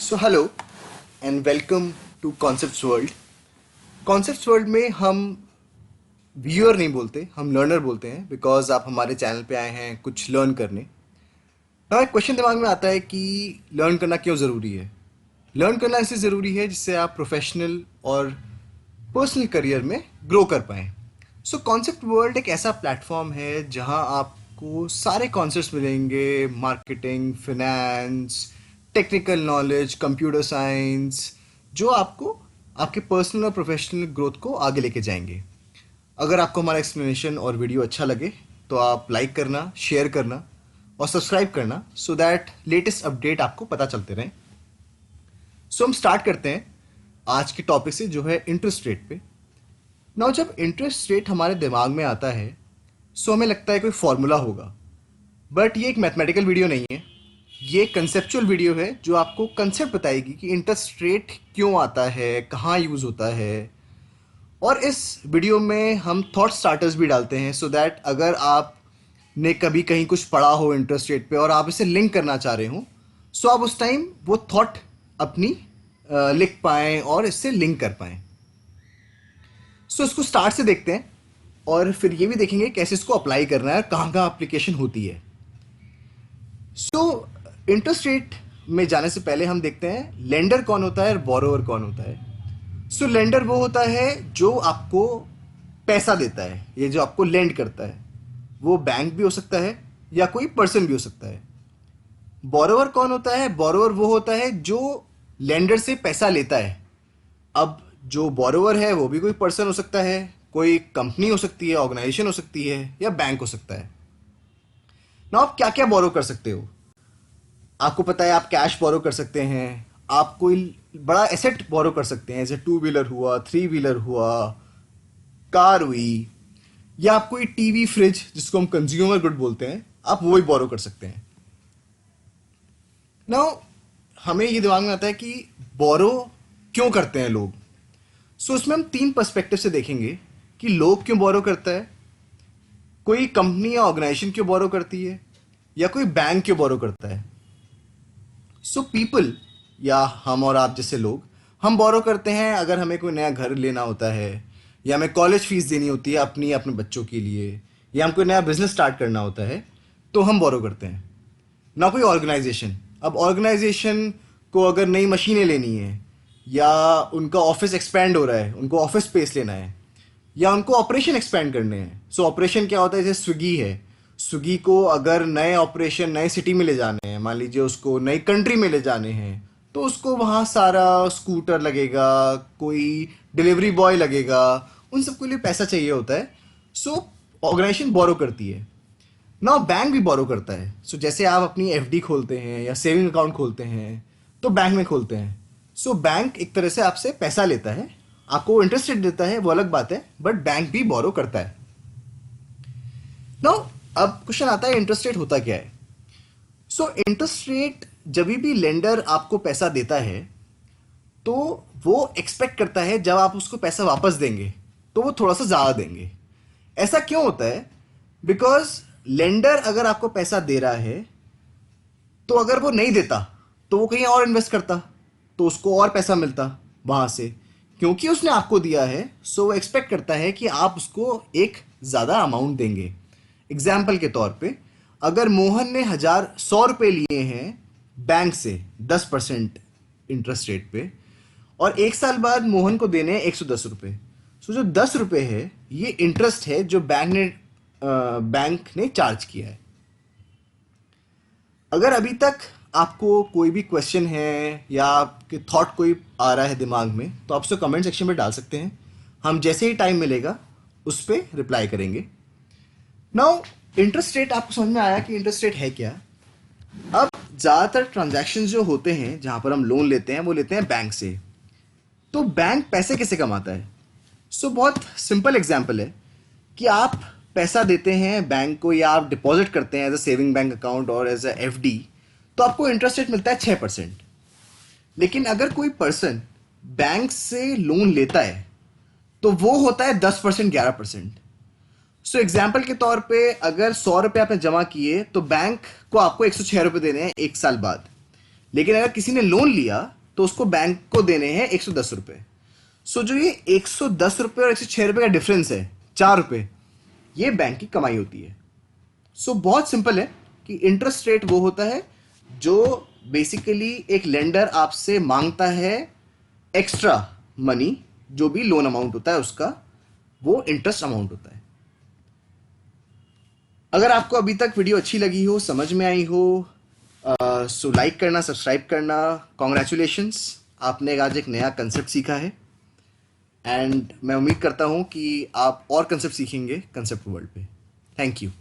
So hello and welcome to concepts world. Concepts world में हम viewer नहीं बोलते, हम लर्नर बोलते हैं बिकॉज आप हमारे चैनल पे आए हैं कुछ लर्न करने। ना एक क्वेश्चन दिमाग में आता है कि लर्न करना क्यों ज़रूरी है। लर्न करना इसलिए ज़रूरी है जिससे आप प्रोफेशनल और पर्सनल करियर में ग्रो कर पाएँ। सो कॉन्सेप्ट वर्ल्ड एक ऐसा प्लेटफॉर्म है जहां आपको सारे कॉन्सेप्ट्स मिलेंगे, marketing, finance, technical knowledge, computer science, जो आपको आपके पर्सनल और प्रोफेशनल ग्रोथ को आगे लेके जाएंगे। अगर आपको हमारा एक्सप्लेनेशन और वीडियो अच्छा लगे तो आप लाइक करना, शेयर करना और सब्सक्राइब करना सो दैट लेटेस्ट अपडेट आपको पता चलते रहें। सो हम स्टार्ट करते हैं आज के टॉपिक से, जो है इंटरेस्ट रेट पे। ना जब इंटरेस्ट रेट हमारे दिमाग में आता है सो हमें लगता है कोई फॉर्मूला होगा, बट ये एक मैथमेटिकल वीडियो नहीं है, ये कंसेप्चुअल वीडियो है जो आपको कंसेप्ट बताएगी कि इंटरेस्ट रेट क्यों आता है, कहाँ यूज़ होता है। और इस वीडियो में हम थॉट स्टार्टर्स भी डालते हैं सो दैट अगर आपने कभी कहीं कुछ पढ़ा हो इंटरेस्ट रेट पे और आप इसे लिंक करना चाह रहे हो सो आप उस टाइम वो थॉट अपनी लिख पाएँ और इससे लिंक कर पाएँ। सो इसको स्टार्ट से देखते हैं और फिर ये भी देखेंगे कैसे इसको अप्लाई करना है, कहाँ कहाँ एप्लीकेशन होती है। सो इंटरेस्ट रेट में जाने से पहले हम देखते हैं लेंडर कौन होता है और बोरोवर कौन होता है। सो लेंडर वो होता है जो आपको पैसा देता है, ये जो आपको लेंड करता है। वो बैंक भी हो सकता है या कोई पर्सन भी हो सकता है। बोरोवर कौन होता है? बोरोवर वो होता है जो लेंडर से पैसा लेता है। अब जो बोरोवर है वो भी कोई पर्सन हो सकता है, कोई कंपनी हो सकती है, ऑर्गेनाइजेशन हो सकती है या बैंक हो सकता है। ना आप क्या क्या बोरो कर सकते हो? आपको पता है आप कैश बोरो कर सकते हैं, आप कोई बड़ा एसेट बोरो कर सकते हैं, जैसे 2 व्हीलर हुआ, 3 व्हीलर हुआ, कार हुई, या आप कोई टीवी, फ्रिज जिसको हम कंज्यूमर गुड बोलते हैं, आप वो ही बोरो कर सकते हैं। ना हमें ये दिमाग में आता है कि बोरो क्यों करते हैं लोग। सो उसमें हम 3 पर्सपेक्टिव से देखेंगे कि लोग क्यों बोरो करता है, कोई कंपनी या ऑर्गेनाइजेशन क्यों बोरो करती है, या कोई बैंक क्यों बोरो करता है। सो पीपल या हम और आप जैसे लोग, हम बोरो करते हैं अगर हमें कोई नया घर लेना होता है, या हमें कॉलेज फीस देनी होती है अपनी अपने बच्चों के लिए, या हम कोई नया बिजनेस स्टार्ट करना होता है, तो हम बोरो करते हैं। ना कोई ऑर्गेनाइजेशन, अब ऑर्गेनाइजेशन को अगर नई मशीनें लेनी है, या उनका ऑफिस एक्सपैंड हो रहा है, उनको ऑफिस स्पेस लेना है, या उनको ऑपरेशन एक्सपैंड करने हैं। सो ऑपरेशन क्या होता है? जैसे स्विगी है, स्विगी को अगर नए ऑपरेशन नए सिटी में ले जाने हैं, मान लीजिए उसको नई कंट्री में ले जाने हैं, तो उसको वहाँ सारा स्कूटर लगेगा, कोई डिलीवरी बॉय लगेगा, उन सबके लिए पैसा चाहिए होता है। सो ऑर्गेनाइजेशन बोरो करती है ना। बैंक भी बोरो करता है। सो जैसे आप अपनी एफडी खोलते हैं या सेविंग अकाउंट खोलते हैं तो बैंक में खोलते हैं। सो बैंक एक तरह से आपसे पैसा लेता है, आपको इंटरेस्ट रेट देता है, वो अलग बात है, बट बैंक भी बोरो करता है। नो अब क्वेश्चन आता है इंटरेस्ट रेट होता क्या है। सो इंटरेस्ट रेट जब भी लेंडर आपको पैसा देता है तो वो एक्सपेक्ट करता है जब आप उसको पैसा वापस देंगे तो वो थोड़ा सा ज़्यादा देंगे। ऐसा क्यों होता है? बिकॉज लेंडर अगर आपको पैसा दे रहा है तो अगर वो नहीं देता तो वो कहीं और इन्वेस्ट करता, तो उसको और पैसा मिलता वहां से। क्योंकि उसने आपको दिया है सो वो एक्सपेक्ट करता है कि आप उसको एक ज़्यादा अमाउंट देंगे। एग्जाम्पल के तौर पे, अगर मोहन ने 100 रुपये लिए हैं बैंक से 10% इंटरेस्ट रेट पे, और 1 साल बाद मोहन को देने हैं 110 रुपये। सो जो 10 रुपये है ये इंटरेस्ट है जो बैंक ने चार्ज किया है। अगर अभी तक आपको कोई भी क्वेश्चन है या आपके थॉट कोई आ रहा है दिमाग में तो आप उसको कमेंट सेक्शन में डाल सकते हैं, हम जैसे ही टाइम मिलेगा उस पर रिप्लाई करेंगे। नाउ इंटरेस्ट रेट आपको समझ में आया कि इंटरेस्ट रेट है क्या। अब ज़्यादातर ट्रांजैक्शन जो होते हैं जहाँ पर हम लोन लेते हैं वो लेते हैं बैंक से। तो बैंक पैसे कैसे कमाता है? सो बहुत सिंपल एग्जांपल है कि आप पैसा देते हैं बैंक को या आप डिपॉजिट करते हैं as a saving bank account और एज अ एफडी, तो आपको इंटरेस्ट रेट मिलता है 6%। लेकिन अगर कोई पर्सन बैंक से लोन लेता है तो वो होता है 10%, 11%। सो एग्जाम्पल के तौर पे अगर 100 रुपये आपने जमा किए तो बैंक को आपको 106 रुपये देने हैं 1 साल बाद। लेकिन अगर किसी ने लोन लिया तो उसको बैंक को देने हैं 110 रुपये। सो जो ये 110 रुपये और 106 रुपये का डिफरेंस है, 4 रुपये, ये बैंक की कमाई होती है। सो बहुत सिंपल है कि इंटरेस्ट रेट वो होता है जो बेसिकली एक लेंडर आपसे मांगता है एक्स्ट्रा मनी, जो भी लोन अमाउंट होता है उसका, वो इंटरेस्ट अमाउंट होता है। अगर आपको अभी तक वीडियो अच्छी लगी हो, समझ में आई हो, सो लाइक करना, सब्सक्राइब करना। कॉन्ग्रेचुलेशंस, आपने आज एक नया कंसेप्ट सीखा है एंड मैं उम्मीद करता हूँ कि आप और कंसेप्ट सीखेंगे कंसेप्ट वर्ल्ड पे। Thank you.